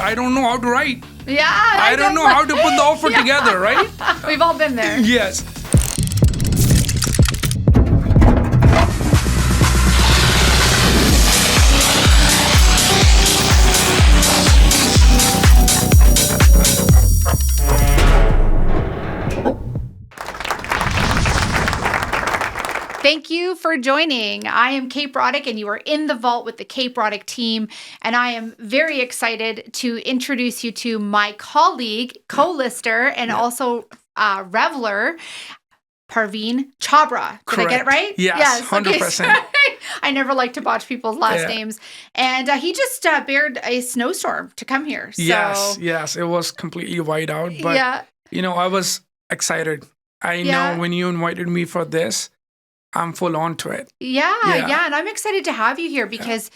I don't know how to write. Yeah. I don't know how to put the offer together, right? We've all been there. Yes. Thank you for joining. I am Kate Broddick, and you are in the vault with the Kate Broddick team. And I am very excited to introduce you to my colleague, co-lister, and also Reveler, Parveen Chhabra. Did I get it right? Yes, 100%. Okay. I never like to botch people's last names. And he just bared a snowstorm to come here. So, yes. It was completely white out. But, I was excited. I know when you invited me for this, I'm full on to it. Yeah. And I'm excited to have you here because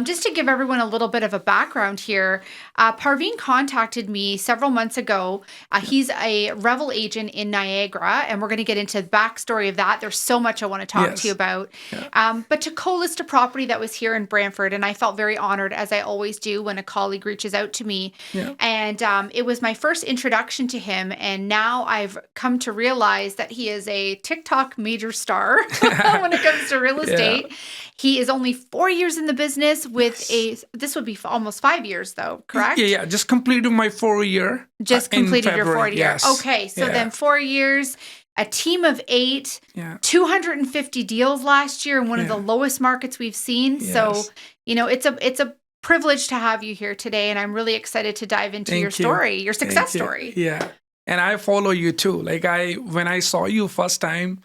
just to give everyone a little bit of a background here, Parveen contacted me several months ago. He's a Revel agent in Niagara, and we're going to get into the backstory of that. There's so much I want to talk to you about. Yeah. But to co-list a property that was here in Brantford, and I felt very honored, as I always do when a colleague reaches out to me. Yeah. And it was my first introduction to him, and now I've come to realize that he is a TikTok major star. When it comes to real estate. He is only 4 years in the business with this would be almost 5 years though, correct? Yeah. Just completed my 4 year. Just completed your 4 year. Yes. Okay. So then 4 years, a team of 8, 250 deals last year in one of the lowest markets we've seen. Yes. So, it's a privilege to have you here today. And I'm really excited to dive into your story, your success story. Yeah. And I follow you too. Like when I saw you first time,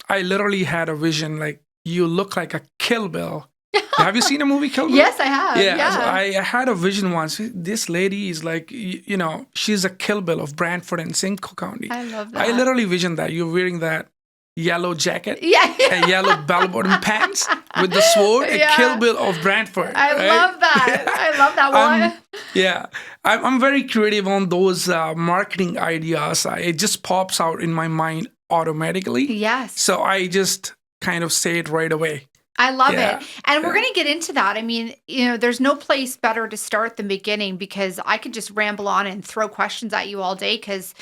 I literally had a vision, like you look like a Kill Bill. Have you seen a movie Kill Bill? Yes, I have. Yeah. So I had a vision once. This lady is like, she's a Kill Bill of Brantford and Simcoe County. I love that. I literally visioned that. You're wearing that yellow jacket, and yellow bell-bottom pants with the sword, a Kill Bill of Brantford. I love that. I love that one. I'm very creative on those marketing ideas. It just pops out in my mind automatically. Yes. So I just kind of say it right away. I love it. And we're going to get into that. I mean, there's no place better to start than beginning because I could just ramble on and throw questions at you all day because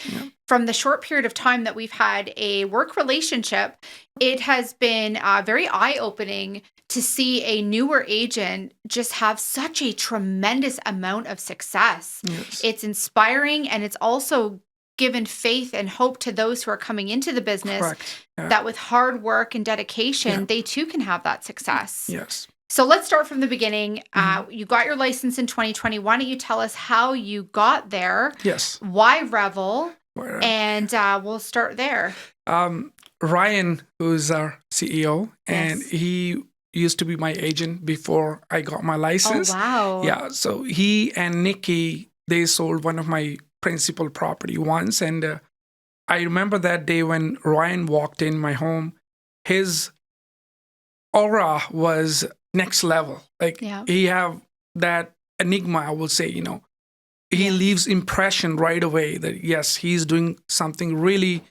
from the short period of time that we've had a work relationship, it has been very eye-opening to see a newer agent just have such a tremendous amount of success. Yes. It's inspiring, and it's also given faith and hope to those who are coming into the business that with hard work and dedication, they too can have that success. Yes. So let's start from the beginning. You got your license in 2020. Why don't you tell us how you got there? Yes. Why Revel? And we'll start there. Ryan, who's our CEO, and he used to be my agent before I got my license. Oh, wow. Yeah. So he and Nikki, they sold one of my principal property once, and I remember that day when Ryan walked in my home, his aura was next level. Like he have that enigma, I will say, he leaves impression right away that yes, he's doing something really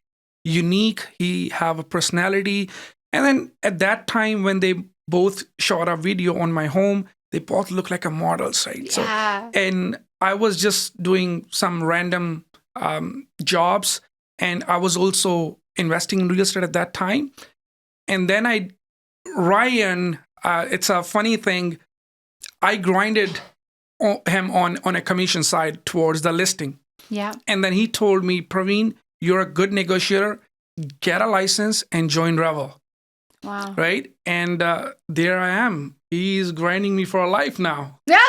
unique. He have a personality. And then at that time when they both shot a video on my home, they both look like a models, right? Yeah. So, and I was just doing some random jobs, and I was also investing in real estate at that time. And then Ryan, it's a funny thing, I grinded him on a commission side towards the listing. Yeah. And then he told me, Parveen, you're a good negotiator, get a license and join Revel. Wow. Right? And there I am. He's grinding me for a life now. Yeah.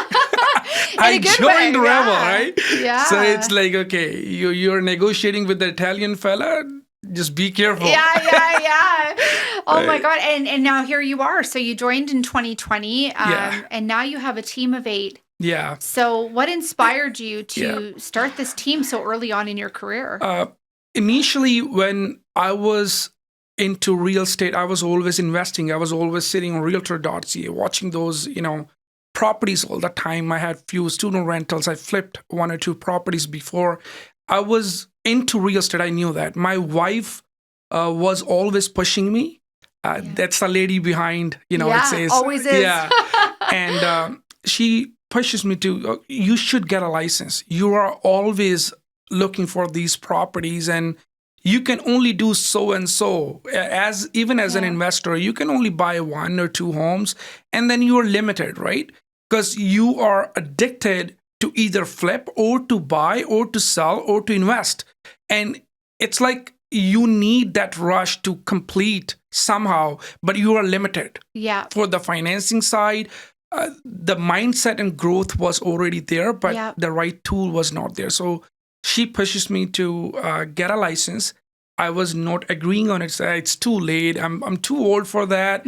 I joined Revel, right? Yeah. So it's like, okay, you're negotiating with the Italian fella. Just be careful. Yeah. Oh my God. And now here you are. So you joined in 2020 and now you have a team of 8. Yeah. So what inspired you to start this team so early on in your career? Initially, when I was into real estate, I was always investing. I was always sitting on realtor.ca, watching those, properties all the time. I had few student rentals. I flipped 1 or 2 properties before. I was into real estate. I knew that. My wife was always pushing me. That's the lady behind, it says. Always is. Yeah. And she pushes me to, you should get a license. You are always looking for these properties, and you can only do so and so. Even as an investor, you can only buy 1 or 2 homes, and then you are limited, right? Because you are addicted to either flip or to buy or to sell or to invest. And it's like you need that rush to complete somehow, but you are limited. Yeah. For the financing side, the mindset and growth was already there, but the right tool was not there. So she pushes me to get a license. I was not agreeing on it. So it's too late. I'm too old for that.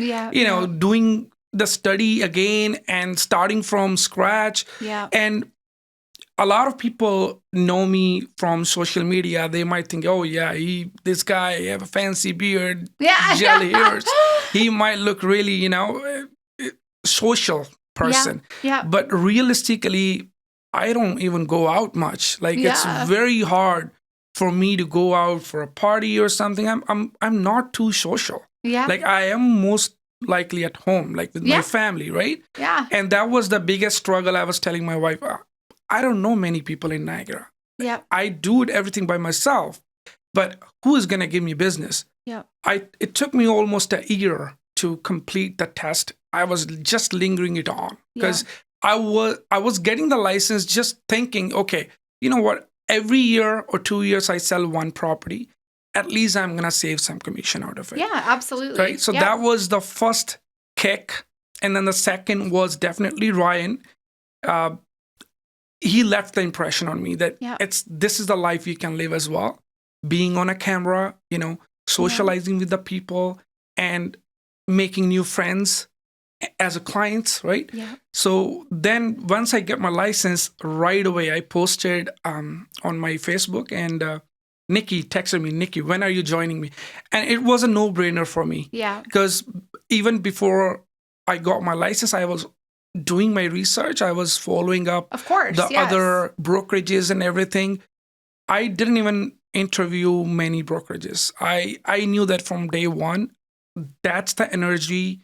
Doing the study again and starting from scratch. Yeah. And a lot of people know me from social media. They might think, oh yeah, this guy have a fancy beard, jelly hairs. He might look really, social person. Yeah. But realistically, I don't even go out much. Like it's very hard for me to go out for a party or something. I'm not too social. Yeah. Like I am most likely at home, like with my family, right? Yeah. And that was the biggest struggle. I was telling my wife, I don't know many people in Niagara. Yeah. I do everything by myself, but who is going to give me business? Yeah. It took me almost a year to complete the test. I was just lingering it on because I was getting the license just thinking, okay, you know what? Every year or 2 years, I sell 1 property. At least I'm going to save some commission out of it. Yeah, absolutely. Right? So that was the first kick. And then the second was definitely Ryan. He left the impression on me that this is the life you can live as well. Being on a camera, socializing with the people and making new friends as a client, right? Yeah. So then once I get my license, right away I posted on my Facebook, and Nikki texted me, Nikki, when are you joining me? And it was a no-brainer for me. Yeah. Because even before I got my license, I was doing my research. I was following up other brokerages and everything. I didn't even interview many brokerages. I knew that from day one, that's the energy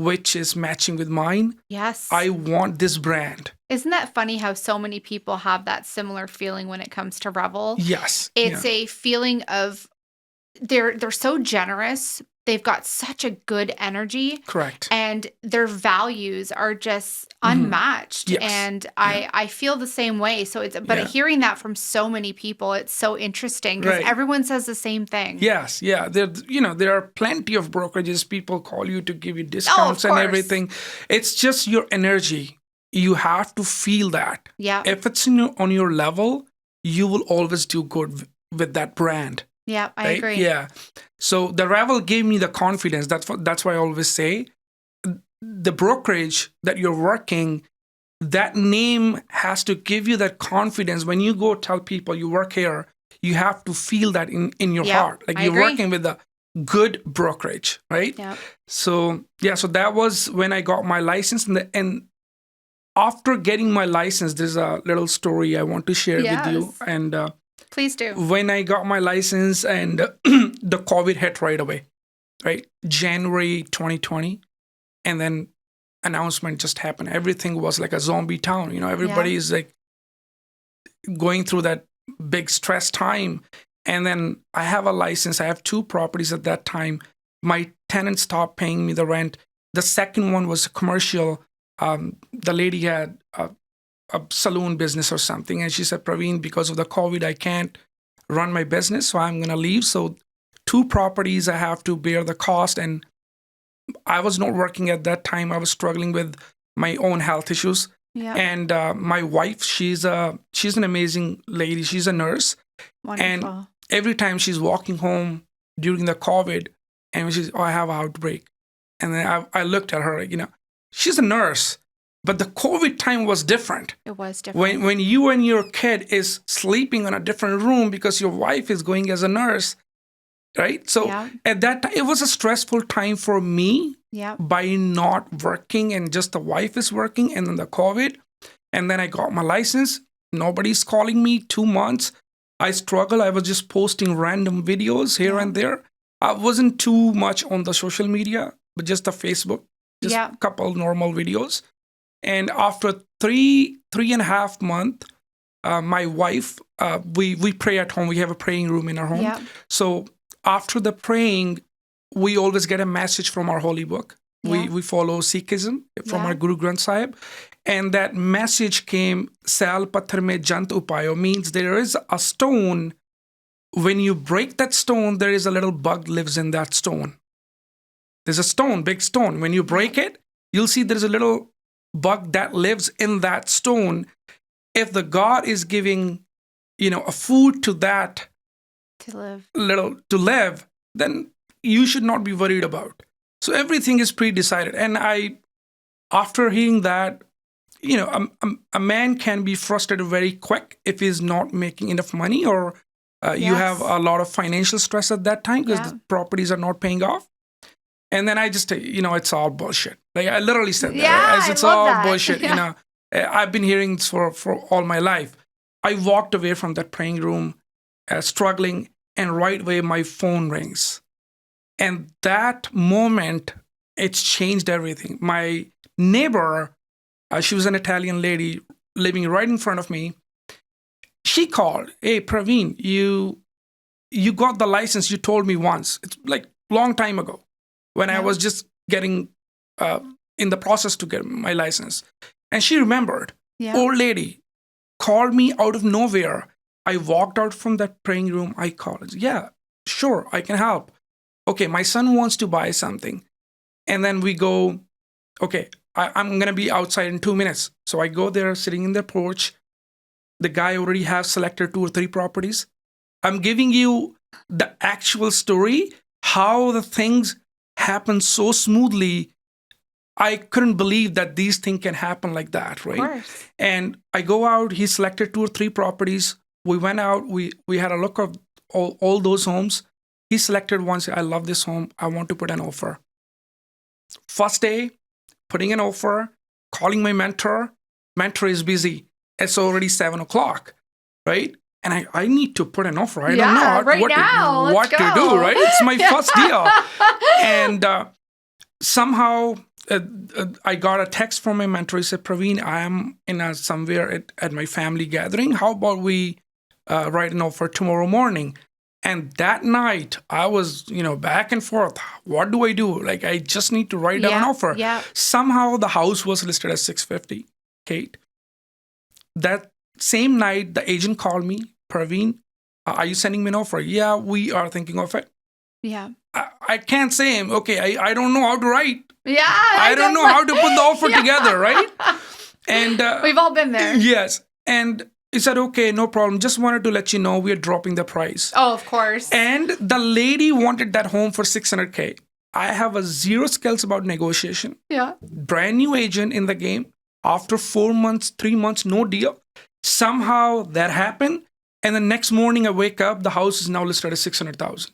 which is matching with mine. Yes. I want this brand. Isn't that funny how so many people have that similar feeling when it comes to Revel? Yes. It's a feeling of they're so generous. They've got such a good energy. Correct. And their values are just unmatched. Yes. And I feel the same way. So hearing that from so many people, it's so interesting because everyone says the same thing. Yes. Yeah. There are plenty of brokerages. People call you to give you discounts and everything. It's just your energy. You have to feel that. Yeah. If it's on your level, you will always do good with that brand. Yeah, I agree. Yeah. So the Revel gave me the confidence. That's why I always say the brokerage that you're working, that name has to give you that confidence. When you go tell people you work here, you have to feel that in your heart. Like you're working with a good brokerage, right? Yeah. So that was when I got my license. And after getting my license, there's a little story I want to share with you. And please do. When I got my license and the COVID hit right away, right? January 2020. And then announcement just happened. Everything was like a zombie town. Everybody is like going through that big stress time. And then I have a license. I have 2 properties at that time. My tenant stopped paying me the rent. The second one was a commercial. The lady had a saloon business or something. And she said, Parveen, because of the COVID, I can't run my business. So I'm going to leave. So 2 properties, I have to bear the cost. And I was not working at that time. I was struggling with my own health issues. Yeah. And my wife, she's an amazing lady. She's a nurse. Wonderful. And every time she's walking home during the COVID, and she's, I have an outbreak. And then I looked at her, she's a nurse. But the COVID time was different. It was different. When you and your kid is sleeping in a different room because your wife is going as a nurse, right? So at that time, it was a stressful time for me by not working, and just the wife is working, and then the COVID. And then I got my license. Nobody's calling me. 2 months. I struggled. I was just posting random videos here and there. I wasn't too much on the social media, but just the Facebook, just a couple normal videos. And after three and a half month, my wife, we pray at home. We have a praying room in our home. Yeah. So after the praying, we always get a message from our holy book. Yeah. We follow Sikhism from Yeah. our Guru Granth Sahib. And that message came, Sal Pathar Mein Jant Upayo, means there is a stone. When you break that stone, there is a little bug lives in that stone. There's a stone, big stone. When you break it, you'll see there's a little bug that lives in that stone. If the God is giving, a food to that to live, then you should not be worried about. So everything is pre-decided. And after hearing that, a man can be frustrated very quick if he's not making enough money, or you have a lot of financial stress at that time because the properties are not paying off. And then I just, it's all bullshit. Like I literally said that. Yeah, It's I love all that. bullshit. I've been hearing this for all my life. I walked away from that praying room, struggling, and right away my phone rings. And that moment, it's changed everything. My neighbor, she was an Italian lady living right in front of me. She called, "Hey, Parveen, you got the license you told me once." It's like long time ago when I was just getting in the process to get my license. And she remembered. Yeah. Old lady called me out of nowhere. I walked out from that praying room. I called. Yeah, sure, I can help. Okay, my son wants to buy something. And then we go, okay, I'm going to be outside in 2 minutes. So I go there, sitting in the porch. The guy already has selected 2 or 3 properties. I'm giving you the actual story, how the things happen so smoothly. I couldn't believe that these things can happen like that, right? Of course. And I go out, he selected 2 or 3 properties. We went out, we had a look of all those homes. He selected one, said, "I love this home. I want to put an offer." First day, putting an offer, calling my mentor. Mentor is busy. It's already 7:00, right? And I need to put an offer. I don't know what to do, right? It's my first deal. And somehow I got a text from my mentor. He said, "Parveen, I am in somewhere at my family gathering. How about we write an offer tomorrow morning?" And that night, I was, back and forth. What do I do? Like, I just need to write down an offer. Yeah. Somehow, the house was listed at 650, Kate. That same night, the agent called me, "Parveen, are you sending me an offer?" "Yeah, we are thinking of it." Yeah. I can't say him. Okay, I don't know how to write. Yeah. I don't know how to put the offer together, right? And we've all been there. Yes. And he said, "Okay, no problem. Just wanted to let you know we are dropping the price." Oh, of course. And the lady wanted that home for 600K. I have a zero skills about negotiation. Yeah. Brand new agent in the game. After 4 months, 3 months, no deal. Somehow that happened. And the next morning I wake up, the house is now listed at 600,000.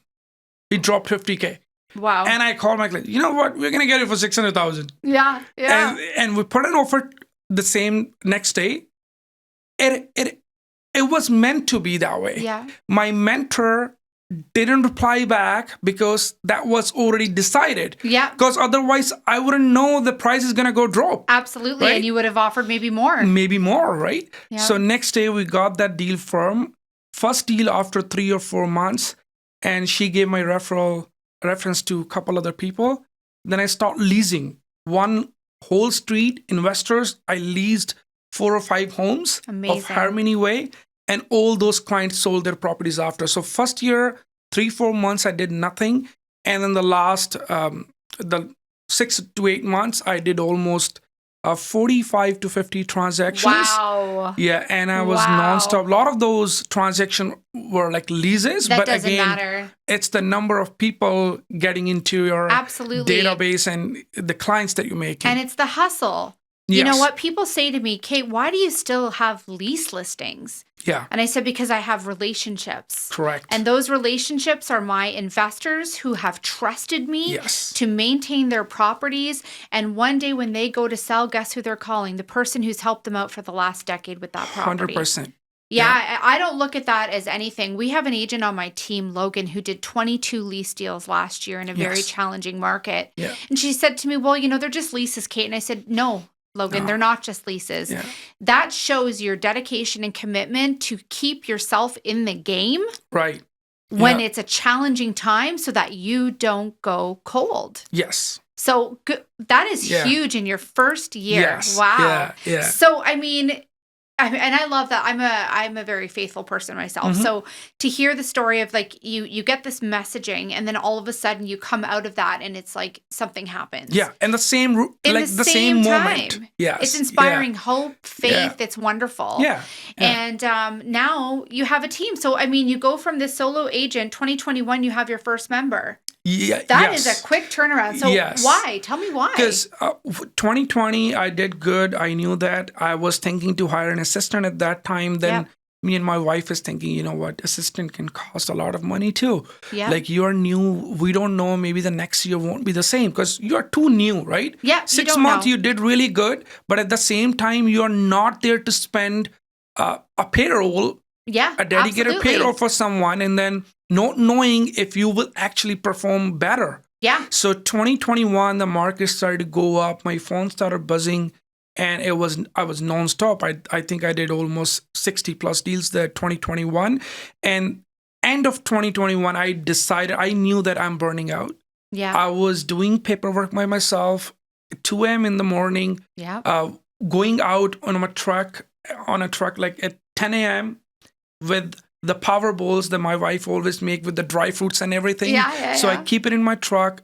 He dropped 50K. Wow. And I called my client, "You know what? We're going to get it for 600,000. Yeah. Yeah. And we put an offer the same next day. It was meant to be that way. Yeah. My mentor didn't reply back because that was already decided. Yeah. Because otherwise, I wouldn't know the price is going to go drop. Absolutely. Right? And you would have offered maybe more. Maybe more, right? Yeah. So next day, we got that deal firm. First deal after 3 or 4 months. And she gave my reference to a couple other people. Then I start leasing. One whole street, investors, I leased 4 or 5 homes. Amazing. Of Harmony Way. And all those clients sold their properties after. So first year, 3-4 months, I did nothing. And then the last, the 6 to 8 months, I did almost 45 to 50 transactions. Wow. Yeah, and I was nonstop. A lot of those transactions were like leases. That but doesn't again, matter. It's the number of people getting into your database and the clients that you're making. And it's the hustle. Yes. You know what? People say to me, "Kate, why do you still have lease listings?" Yeah. And I said, "Because I have relationships." Correct. And those relationships are my investors who have trusted me to maintain their properties. And one day when they go to sell, guess who they're calling? The person who's helped them out for the last decade with that property. 100%. Yeah, I don't look at that as anything. We have an agent on my team, Logan, who did 22 lease deals last year in a very challenging market. Yeah. And she said to me, "Well, they're just leases, Kate." And I said, "No. Logan. No. They're not just leases. Yeah. That shows your dedication and commitment to keep yourself in the game Right. when Yeah. it's a challenging time so that you don't go cold. Yes. So that is Yeah. huge in your first year. Yes. Wow. Yeah. Yeah. So, I mean, and I love that. I'm a very faithful person myself. Mhm. So to hear the story of like you get this messaging and then all of a sudden you come out of that and it's like something happens. Yeah. And the same, In like the same moment. time. Yes. It's inspiring Yeah. hope, faith. Yeah. It's wonderful. Yeah. Yeah. And now you have a team. So, I mean, you go from this solo agent, 2021, you have your first member. Yeah. That is a quick turnaround. So Yes. why? Tell me why. Because 2020, I did good. I knew that. I was thinking to hire an assistant at that time. Then Yep. me and my wife is thinking, you know what, assistant can cost a lot of money too. Yep. Like you're new. We don't know. Maybe the next year won't be the same because you're too new, right? Yeah, you 6 don't months, know. you did really good. But at the same time, you're not there to spend a payroll, Yeah, a dedicated absolutely. payroll for someone, and then not knowing if you will actually perform better. Yeah. So 2021, the market started to go up. My phone started buzzing, and I was nonstop. I think I did almost 60 plus deals there 2021, and end of 2021, I knew that I'm burning out. Yeah. I was doing paperwork by myself, 2 a.m. in the morning, Yeah. going out on a truck like at 10 a.m. with the power bowls that my wife always make with the dry fruits and everything. Yeah. So I keep it in my truck,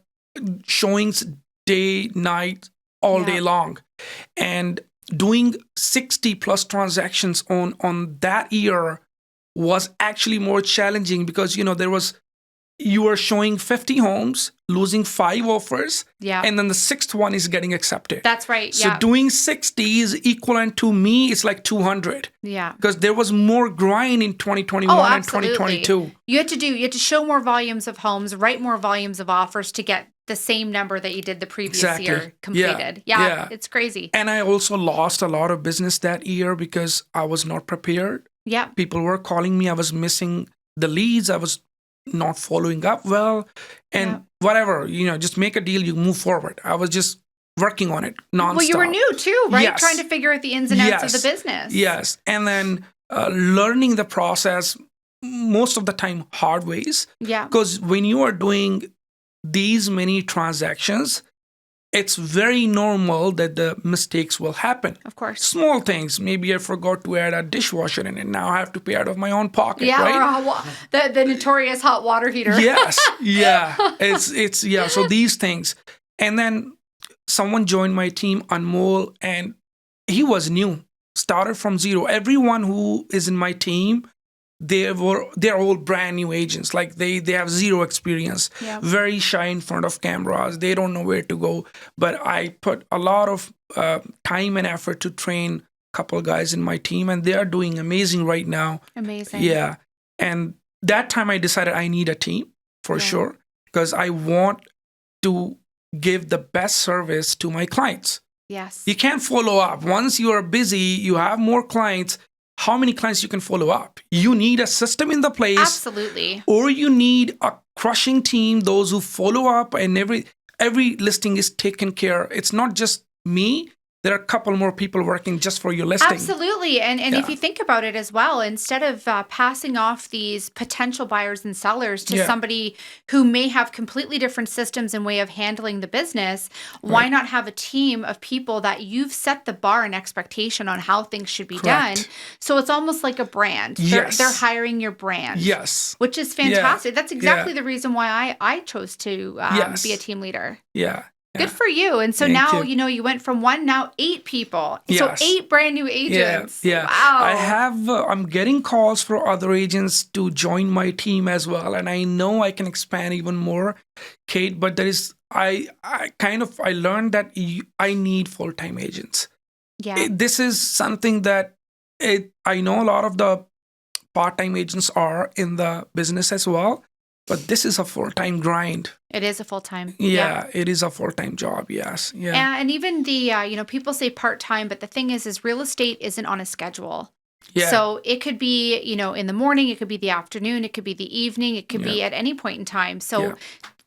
showings day, night, all day long. And doing 60 plus transactions on that year was actually more challenging because, you were showing 50 homes, losing 5 offers, Yeah. and then the 6th one is getting accepted. That's right. So Yeah. doing 60 is equivalent to me, it's like 200 Yeah. because there was more grind in 2021 Oh, and absolutely. 2022. You had to show more volumes of homes, write more volumes of offers to get the same number that you did the previous Exactly. year completed. Yeah. It's crazy. And I also lost a lot of business that year because I was not prepared. Yeah. People were calling me. I was missing the leads. I was not following up well. And whatever, just make a deal, you move forward. I was just working on it nonstop. Well, you were new too, right? Yes. Trying to figure out the ins and outs of the business. Yes. And then learning the process most of the time hard ways. Yeah. Because when you are doing these many transactions, it's very normal that the mistakes will happen. Of course. Small things. Maybe I forgot to add a dishwasher in it. Now I have to pay out of my own pocket, Yeah, right? or the notorious hot water heater. Yes. Yeah. It's yeah. So these things. And then someone joined my team, Anmol, and he was new. Started from zero. Everyone who is in my team, they're all brand new agents. Like they have zero experience, very shy in front of cameras. They don't know where to go. But I put a lot of time and effort to train a couple guys in my team, and they are doing amazing right now. Amazing. Yeah. And that time I decided I need a team for sure because I want to give the best service to my clients. Yes. You can't follow up. Once you are busy, you have more clients. How many clients you can follow up? You need a system in the place. Absolutely. Or you need a crushing team, those who follow up and every listing is taken care. It's not just me. There are a couple more people working just for your listing. Absolutely. And if you think about it as well, instead of passing off these potential buyers and sellers to somebody who may have completely different systems and way of handling the business, why not have a team of people that you've set the bar and expectation on how things should be done? So it's almost like a brand. Yes. They're hiring your brand. Yes. Which is fantastic. That's exactly the reason why I chose to be a team leader. Yeah. Good for you. And so now, you went from 1, now 8 people. So 8 brand new agents. Yeah. Wow. I'm getting calls for other agents to join my team as well. And I know I can expand even more, Kate, but I learned that I need full-time agents. Yeah. This is something that I know a lot of the part-time agents are in the business as well. But this is a full-time grind. It is a full-time. Yeah, it is a full-time job, yes. Yeah. And even the, people say part-time, but the thing is real estate isn't on a schedule. Yeah. So it could be, in the morning, it could be the afternoon, it could be the evening, it could be at any point in time. So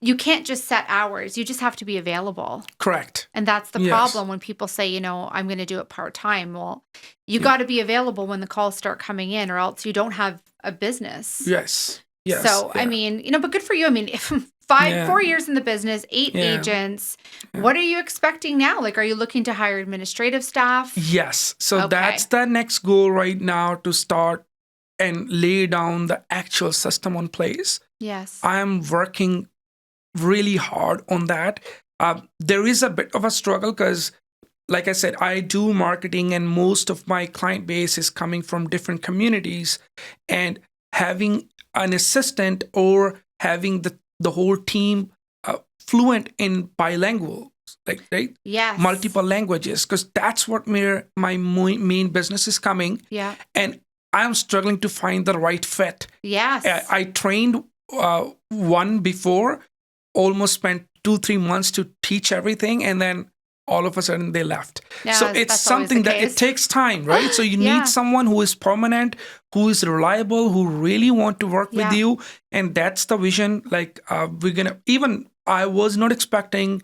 you can't just set hours. You just have to be available. Correct. And that's the Yes. problem when people say, I'm going to do it part-time. Well, you Yeah. got to be available when the calls start coming in, or else you don't have a business. Yes. Yes. So, I Yeah. mean, but good for you. I mean, if Yeah. 4 years in the business, 8 Yeah. agents, Yeah. what are you expecting now? Like, are you looking to hire administrative staff? Yes. So Okay. that's the next goal right now, to start and lay down the actual system on place. Yes. I'm working really hard on that. There is a bit of a struggle because, like I said, I do marketing and most of my client base is coming from different communities, and having an assistant or having the whole team fluent in bilingual, like, right? Yes. Multiple languages, because that's what my main business is coming. Yeah. And I'm struggling to find the right fit. Yes. I trained one before, almost spent 2-3 months to teach everything, and then all of a sudden they left. Yeah, So it's that's always something the that it case. takes time, right? So you Yeah. need someone who is permanent, who is reliable, who really want to work with Yeah. you, and that's the vision. Like I was not expecting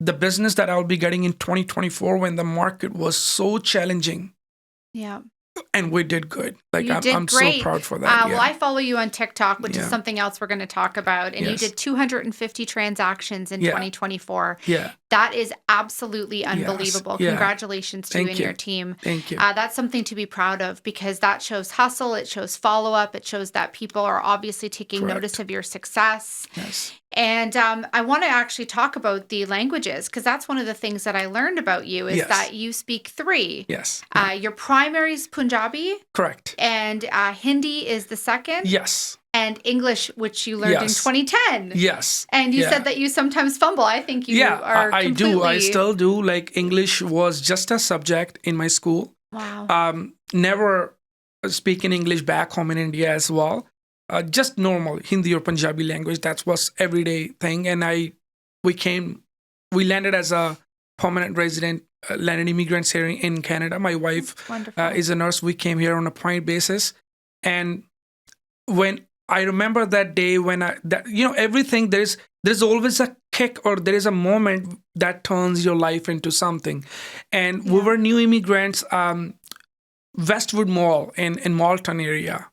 the business that I'll be getting in 2024 when the market was so challenging, Yeah. and we did good. Like You did I'm so great. proud for that. Well, I follow you on TikTok, which is Yeah. something else we're going to talk about. And you Yes. did 250 transactions in Yeah. 2024. Yeah. That is absolutely unbelievable. Yeah. Congratulations to you Thank and you. your team. Thank you. That's something to be proud of, because that shows hustle. It shows follow up. It shows that people are obviously taking Correct. notice of your success. Yes. And I want to actually talk about the languages, because that's one of the things that I learned about you is Yes. that you speak 3. Yes. Your primary is Punjabi, Correct. and Hindi is the second, Yes. and English, which you learned in Yes. 2010. Yes. And you Yeah. said that you sometimes fumble. I think you Yeah, are I do. I completely- still do. Like, English was just a subject in my school. Wow. Never speaking English back home in India as well. Just normal Hindi or Punjabi language. That was everyday thing. And we landed as a permanent resident, landed immigrants here in Canada. My wife Wonderful. is a nurse. We came here on a point basis. And when I remember that day when everything, there's always a kick, or there is a moment that turns your life into something. And we were new immigrants, Westwood Mall in Malton area.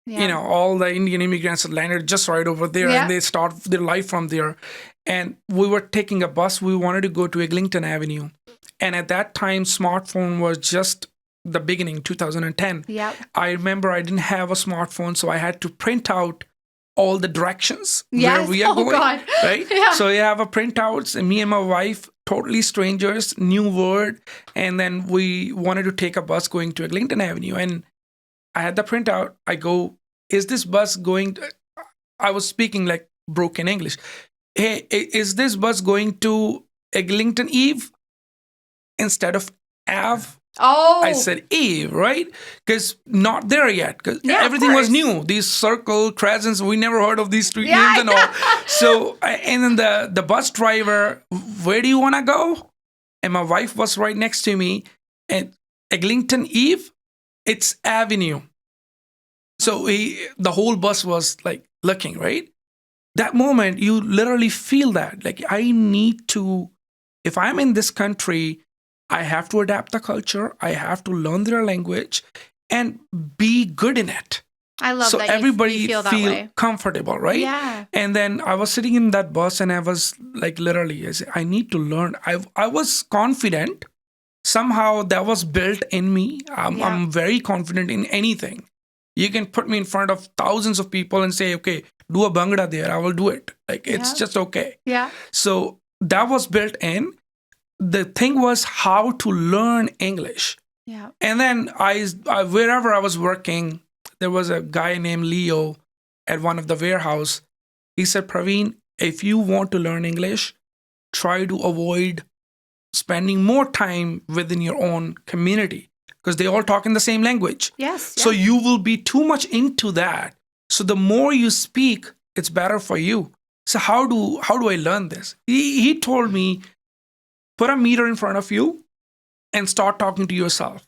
Yeah. All the Indian immigrants landed just right over there, Yeah. and they start their life from there. And we were taking a bus. We wanted to go to Eglinton Avenue. And at that time, smartphone was just the beginning, 2010. Yep. I remember I didn't have a smartphone, so I had to print out all the directions where Yes. we are Oh, going. God. Right? Yeah. So you have a printouts, and me and my wife, totally strangers, new word. And then we wanted to take a bus going to Eglinton Avenue. And I had the printout. I go, is this bus going to, I was speaking like broken English. Hey, is this bus going to Eglinton Eve instead of Ave? Oh. I said Eve, right? Because not there yet. Because Yeah, of everything was course. new. These circle, crescents, we never heard of these street Yeah, names and all. So, and then the bus driver, where do you want to go? And my wife was right next to me. And Eglinton Eve, it's Avenue. So the whole bus was like looking, right? That moment, you literally feel that. Like, I need to, if I'm in this country, I have to adapt the culture. I have to learn their language and be good in it. I love so that everybody you feel that way. comfortable, right? Yeah. And then I was sitting in that bus, and I was like, literally, I need to learn. I was confident. Somehow that was built in me. I'm very confident in anything. You can put me in front of thousands of people and say, okay, do a bhangra there. I will do it. Like, it's just okay. Yeah. So that was built in. The thing was how to learn English. Yeah. And then I wherever I was working, there was a guy named Leo at one of the warehouse. He said, Parveen, if you want to learn English, try to avoid spending more time within your own community, because they all talk in the same language. Yes. So you will be too much into that. So the more you speak, it's better for you. So how do I learn this? He told me, put a mirror in front of you and start talking to yourself.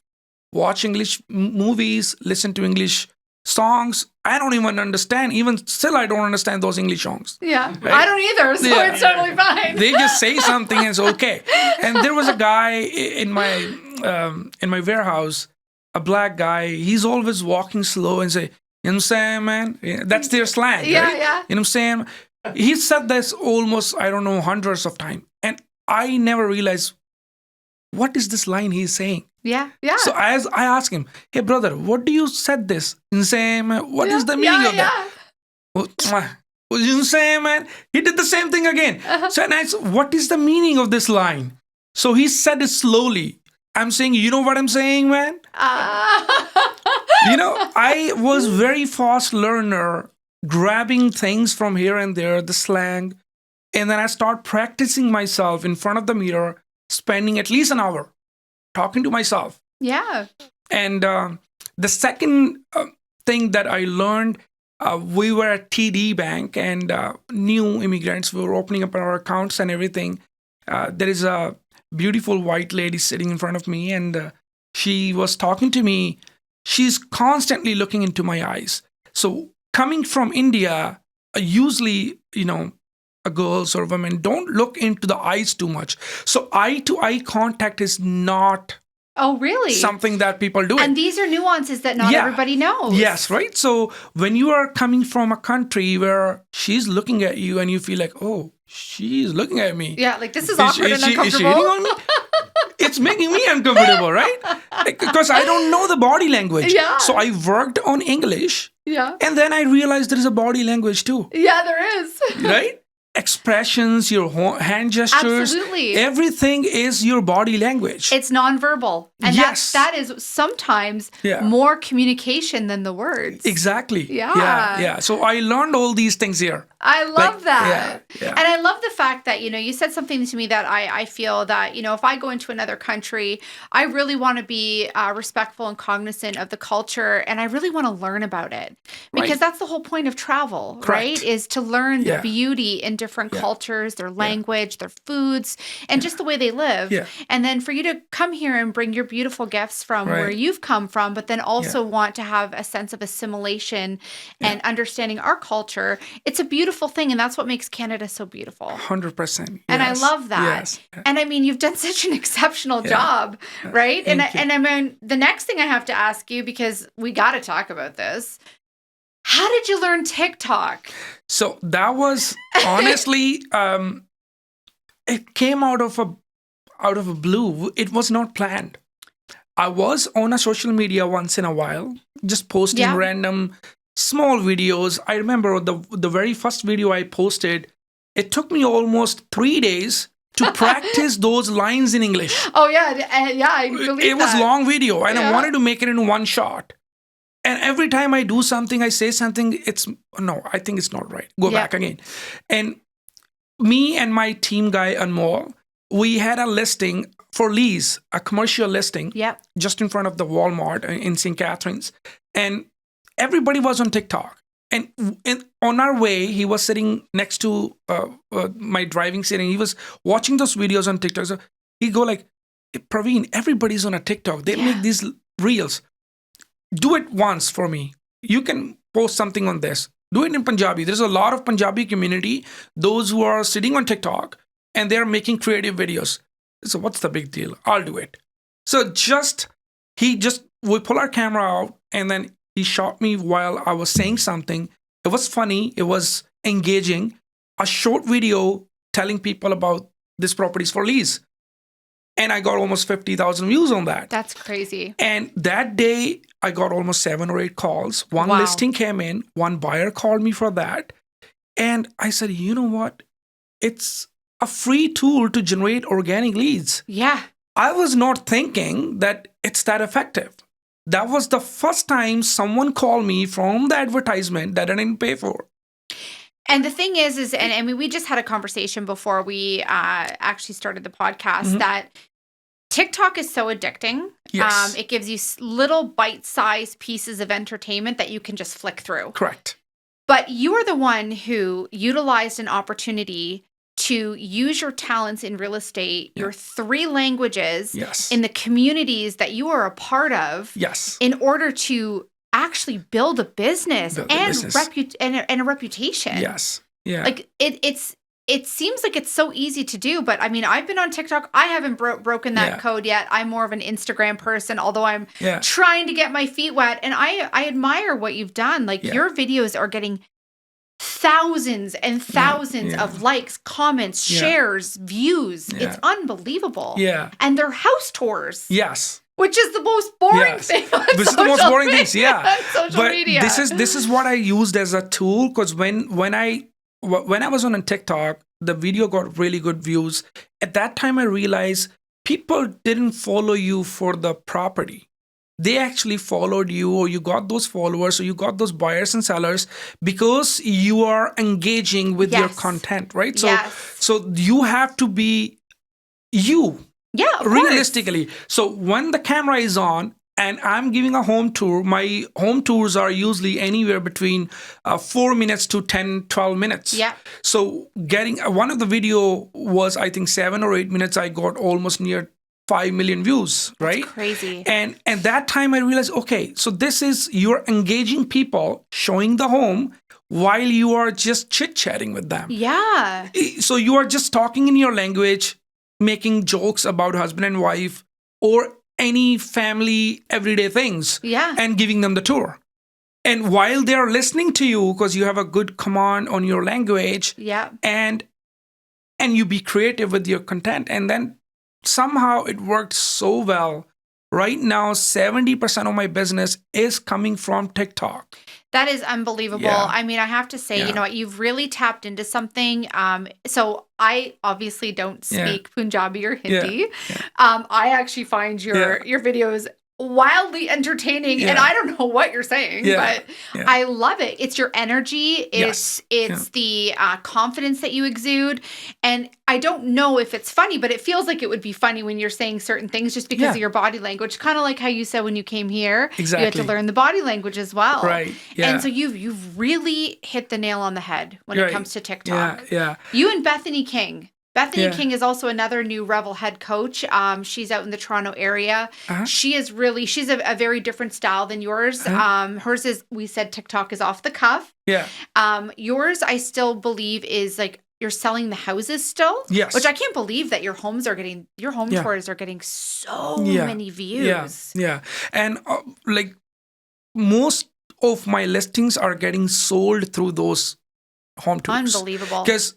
Watch English movies, listen to English songs I don't even understand. Even still, I don't understand those English songs. Yeah. Right? I don't either, so Yeah. it's totally fine. They just say something and it's okay. And there was a guy in my warehouse, a black guy. He's always walking slow and say, "You know what I'm saying, man?" Yeah, that's their slang. Yeah, right? yeah. You know what I'm saying? He said this almost, I don't know, hundreds of times. And I never realized, what is this line he's saying? Yeah, yeah. So as I asked him, "Hey brother, what do you said this? Insane, man. What is the meaning of that?" What you saying, man? He did the same thing again. So and I said, "What is the meaning of this line?" So he said it slowly. I'm saying, "You know what I'm saying, man?" I was very fast learner, grabbing things from here and there, the slang, and then I start practicing myself in front of the mirror, spending at least an hour talking to myself. Yeah. And the second thing that I learned, we were at TD Bank and new immigrants. We were opening up our accounts and everything. There is a beautiful white lady sitting in front of me, and she was talking to me. She's constantly looking into my eyes. So coming from India, usually, girls or women don't look into the eyes too much. So eye-to-eye contact is not Oh, really? something that people do. And these are nuances that not everybody knows. Yes, right? So when you are coming from a country where she's looking at you and you feel like, oh, she's looking at me. Yeah, like this is awkward and uncomfortable. Is she hitting on me? It's making me uncomfortable, right? Because I don't know the body language. Yeah. So I worked on English. Yeah. And then I realized there is a body language too. Yeah, there is. Right? Expressions, your hand gestures, Absolutely. everything is your body language. It's nonverbal. And Yes. that is sometimes Yeah. more communication than the words. Exactly. Yeah. Yeah. So I learned all these things here. I love that. Yeah. And I love the fact that, you said something to me that I feel that, if I go into another country, I really want to be respectful and cognizant of the culture. And I really want to learn about it. Because that's the whole point of travel, Correct. right? Is to learn the Yeah. beauty in different cultures, their language, their foods, and just the way they live. Yeah. And then for you to come here and bring your beautiful gifts from Right. where you've come from, but then also want to have a sense of assimilation and understanding our culture, it's a beautiful thing. And that's what makes Canada so beautiful. 100%. And I love that. Yes. And I mean, you've done such an exceptional job, right? And Thank you. I mean, the next thing I have to ask you, because we got to talk about this, how did you learn TikTok? So that was honestly, it came out of a blue. It was not planned. I was on a social media once in a while, just posting random small videos. I remember the very first video I posted, it took me almost 3 days to practice those lines in English. Oh, yeah. I believe It was that. long video and I Yeah. wanted to make it in one shot. And every time I do something, I say something, I think it's not right. Go back again. And me and my team guy, Anmol, we had a listing for lease, a commercial listing, just in front of the Walmart in St. Catharines. And everybody was on TikTok. And on our way, he was sitting next to my driving seat and he was watching those videos on TikTok. So he go like, "Hey, Parveen, everybody's on a TikTok. They make these reels. Do it once for me. You can post something on this. Do it in Punjabi. There's a lot of Punjabi community, those who are sitting on TikTok and they're making creative videos. So what's the big deal? I'll do it." So we pull our camera out and then he shot me while I was saying something. It was funny. It was engaging. A short video telling people about this properties for lease. And I got almost 50,000 views on that. That's crazy. And that day, I got almost 7 or 8 calls. One listing came in. One buyer called me for that. And I said, you know what? It's a free tool to generate organic leads. Yeah. I was not thinking that it's that effective. That was the first time someone called me from the advertisement that I didn't pay for. And the thing is, and I mean, we just had a conversation before we actually started the podcast that TikTok is so addicting. Yes. It gives you little bite-sized pieces of entertainment that you can just flick through. Correct. But you are the one who utilized an opportunity to use your talents in real estate, your 3 languages, in the communities that you are a part of, in order to actually build a business Build a and business. and a reputation. Yes. Yeah. Like it seems like it's so easy to do, but I mean, I've been on TikTok. I haven't broken that code yet. I'm more of an Instagram person, although I'm trying to get my feet wet. And I admire what you've done. Like your videos are getting thousands and thousands of likes, comments, shares, views. It's unbelievable. Yeah. And they're house tours. Yes. Which is the most boring thing on This is the most boring media, things, yeah. on social media. This is what I used as a tool, because when I was on TikTok, the video got really good views. At that time, I realized people didn't follow you for the property. They actually followed you, or you got those followers, or you got those buyers and sellers because you are engaging with your content, right? So you have to be you. Yeah, of realistically. So when the camera is on and I'm giving a home tour, my home tours are usually anywhere between 4 minutes to 10, 12 minutes. Yeah. So getting one of the video was, I think, 7 or 8 minutes. I got almost near 5 million views, right? That's crazy. And at that time I realized, okay, so this is, you're engaging people, showing the home while you are just chit-chatting with them. Yeah. So you are just talking in your language, making jokes about husband and wife or any family everyday things, and giving them the tour. And while they're listening to you, because you have a good command on your language, and you be creative with your content, and then somehow it worked so well. Right now, 70% of my business is coming from TikTok. That is unbelievable. Yeah. I mean, I have to say, you know what, you've really tapped into something. So I obviously don't speak Punjabi or Hindi. I actually find your videos wildly entertaining, and I don't know what you're saying, but I love it. It's your energy. It's the confidence that you exude. And I don't know if it's funny, but it feels like it would be funny when you're saying certain things just because of your body language. Kind of like how you said when you came here, you had to learn the body language as well. Right. Yeah. And so you've really hit the nail on the head when it comes to TikTok. Yeah. You and Bethany King. Bethany King is also another new Revel head coach. She's out in the Toronto area. She's a very different style than yours. Hers is, we said TikTok is off the cuff. Yeah. Yours, I still believe, is like you're selling the houses still. Yes. Which I can't believe that your home tours are getting so many views. Yeah. And like most of my listings are getting sold through those home tours. Unbelievable. Because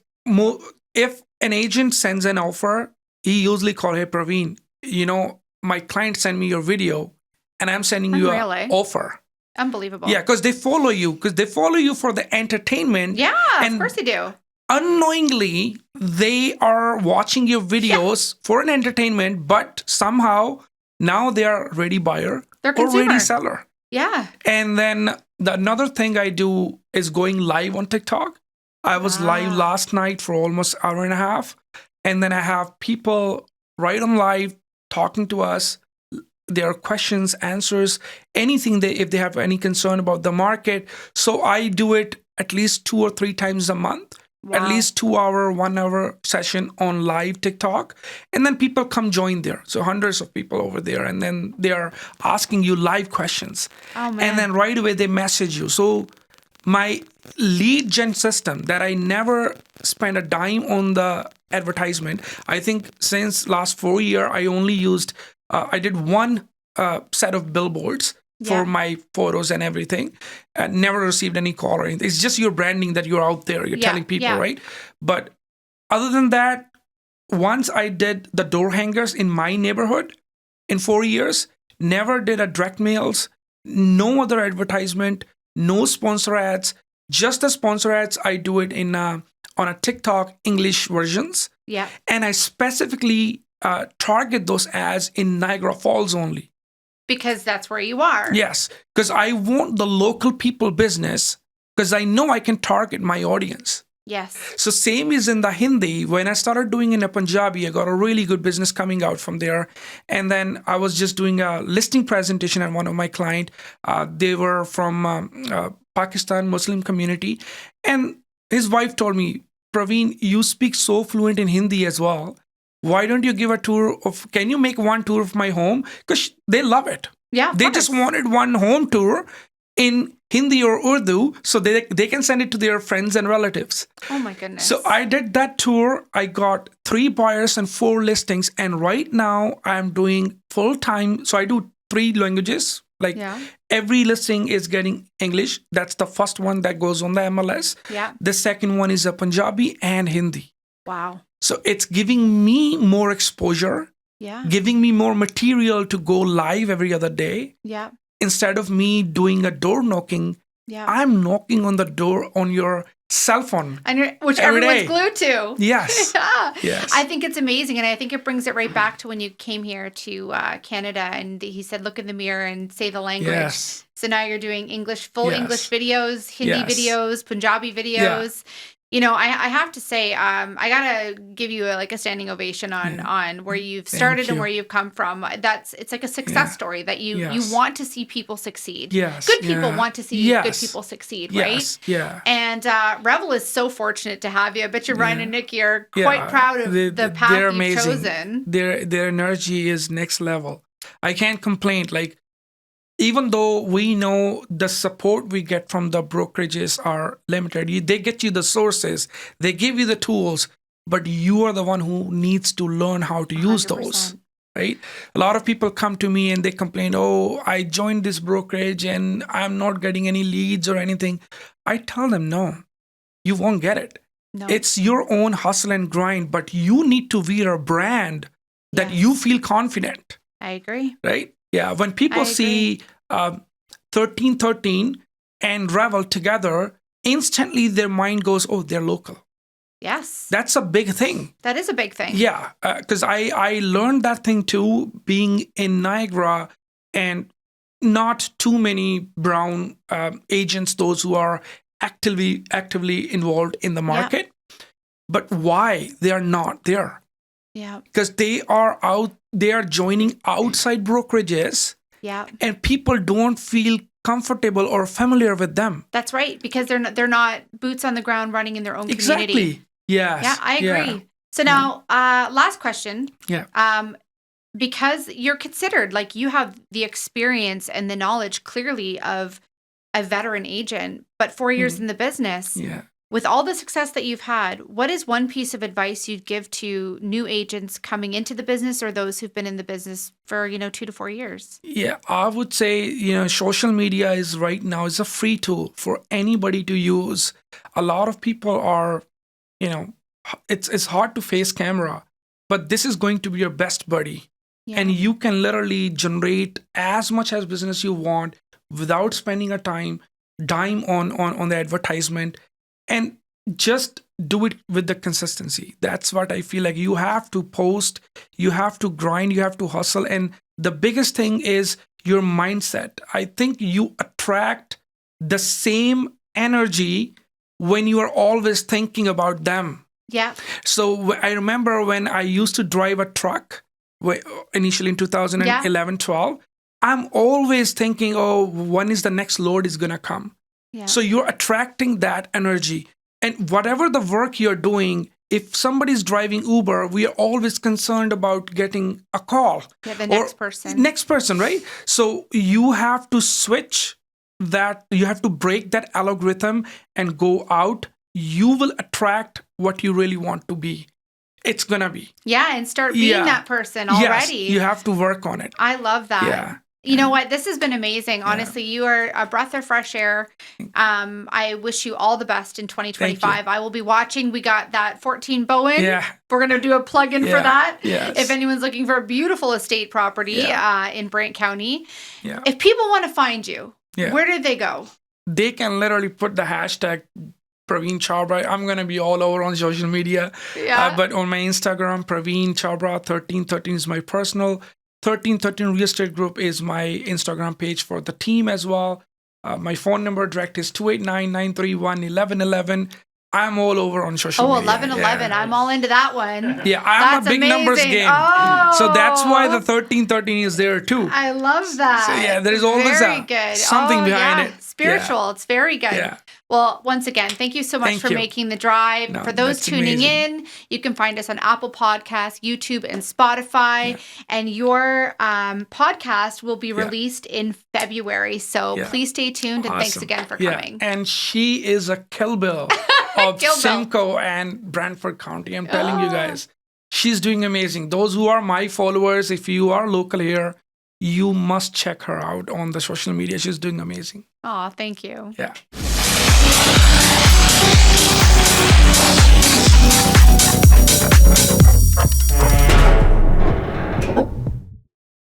if an agent sends an offer, he usually call, hey, Parveen, you know, my client sent me your video and I'm sending you an offer. Unbelievable. Yeah, because they follow you. Because they follow you for the entertainment. Yeah, and of course they do. Unknowingly, they are watching your videos for an entertainment, but somehow now they are ready buyer or ready seller. Yeah. And then another thing I do is going live on TikTok. I was live last night for almost an hour and a half. And then I have people right on live talking to us. Their questions, answers, anything if they have any concern about the market. So I do it at least 2 or 3 times a month. At least 2 hour, 1 hour session on live TikTok. And then people come join there. So hundreds of people over there. And then they are asking you live questions. Oh, man. And then right away they message you. So my lead gen system that I never spent a dime on the advertisement. I think since last 4 years, I only used, I did one set of billboards for my photos and everything. Never received any call or anything. It's just your branding that you're out there. You're telling people, right? But other than that, once I did the door hangers in my neighborhood in 4 years, never did a direct mails, no other advertisement, no sponsor ads, just the sponsor ads. I do it in on a TikTok English versions. Yeah. And I specifically target those ads in Niagara Falls only. Because that's where you are. Yes. Because I want the local people business because I know I can target my audience. Yes. So same is in the Hindi. When I started doing in a Punjabi, I got a really good business coming out from there. And then I was just doing a listing presentation at one of my client. They were from Pakistan Muslim community. And his wife told me, Parveen, you speak so fluent in Hindi as well. Why don't you give a tour of, can you make one tour of my home? Because they love it. Yeah. They just wanted one home tour. in Hindi or Urdu so they can send it to their friends and relatives. Oh my goodness. So I did that tour. I got 3 buyers and 4 listings. And right now I'm doing full time. So I do 3 languages. Like every listing is getting English. That's the first one that goes on the MLS. Yeah. The second one is a Punjabi and Hindi. Wow. So it's giving me more exposure. Yeah. Giving me more material to go live every other day. Yeah. Instead of me doing a door knocking, I'm knocking on the door on your cell phone. And which everyone's glued to. Yes. Yes. I think it's amazing. And I think it brings it right back to when you came here to Canada and he said, look in the mirror and say the language. Yes. So now you're doing full English videos, Hindi videos, Punjabi videos. You know, I have to say, I gotta give you a standing ovation on where you've started and where you've come from. It's like a success story that you want to see people succeed. Yes. Good people want to see good people succeed, right? Yes. Yeah. And Revel is so fortunate to have you. I bet you Ryan and Nikki are quite proud of the path they're you've amazing. chosen. Their energy is next level. I can't complain. Like, even though we know the support we get from the brokerages are limited, they get you the sources, they give you the tools, but you are the one who needs to learn how to use 100%. those, right? A lot of people come to me and they complain, oh, I joined this brokerage and I'm not getting any leads or anything. I tell them, no, you won't get it. No. It's your own hustle and grind, but you need to be a brand that you feel confident. I agree. Right? Yeah, when people see 1313 and Revel together, instantly their mind goes, oh, they're local. Yes. That's a big thing. That is a big thing. Yeah, because I learned that thing too, being in Niagara and not too many brown agents, those who are actively involved in the market. But why they are not there? Yeah. Because they are joining outside brokerages. Yeah. And people don't feel comfortable or familiar with them. That's right, because they're not boots on the ground running in their own community. Exactly. Yes. Yeah, I agree. Yeah. So now, last question. Yeah. Because you're considered, like, you have the experience and the knowledge clearly of a veteran agent, but 4 years in the business. Yeah. With all the success that you've had, what is one piece of advice you'd give to new agents coming into the business or those who've been in the business for, 2 to 4 years? Yeah, I would say, social media is right now is a free tool for anybody to use. A lot of people are, it's hard to face camera, but this is going to be your best buddy. Yeah. And you can literally generate as much as business you want without spending a dime on the advertisement. And just do it with the consistency. That's what I feel like. You have to post, you have to grind, you have to hustle. And the biggest thing is your mindset. I think you attract the same energy when you are always thinking about them. Yeah. So I remember when I used to drive a truck initially in 2011, 12, I'm always thinking, oh, when is the next load is going to come? Yeah. So you're attracting that energy. And whatever the work you're doing, if somebody's driving Uber, we are always concerned about getting a call. Yeah, the next person. Next person, right? So you have to switch that. You have to break that algorithm and go out. You will attract what you really want to be. It's going to be. Yeah, and start being that person already. Yes, you have to work on it. I love that. Yeah. You know what? This has been amazing. Honestly, you are a breath of fresh air. I wish you all the best in 2025. I will be watching. We got that 14 Bowen. Yeah. We're going to do a plug-in for that. Yes. If anyone's looking for a beautiful estate property in Brant County. Yeah. If people want to find you, where do they go? They can literally put the hashtag Parveen Chhabra. I'm going to be all over on social media. Yeah. But on my Instagram, Parveen Chhabra 1313 is my personal. 1313 Real Estate Group is my Instagram page for the team as well. My phone number direct is 289-931-1111. I'm all over on social media. 1111. Yeah. I'm all into that one. Yeah, I'm a big numbers game. Oh. So that's why the 1313 is there too. I love that. So yeah, there is always very good. something behind it. Spiritual. Yeah. It's very good. Yeah. Well, once again, thank you so much Thank for you. making the drive. No, For those that's tuning amazing. in, you can find us on Apple Podcasts, YouTube, and Spotify. Yeah. And your podcast will be Yeah. released in February. So Yeah. please stay tuned. And thanks Awesome. again for Yeah. coming. And she is a Kill Bill of Kill Bill. Simcoe and Brantford County. I'm telling you guys, she's doing amazing. Those who are my followers, if you are local here, you must check her out on the social media. She's doing amazing. Oh, thank you. Yeah.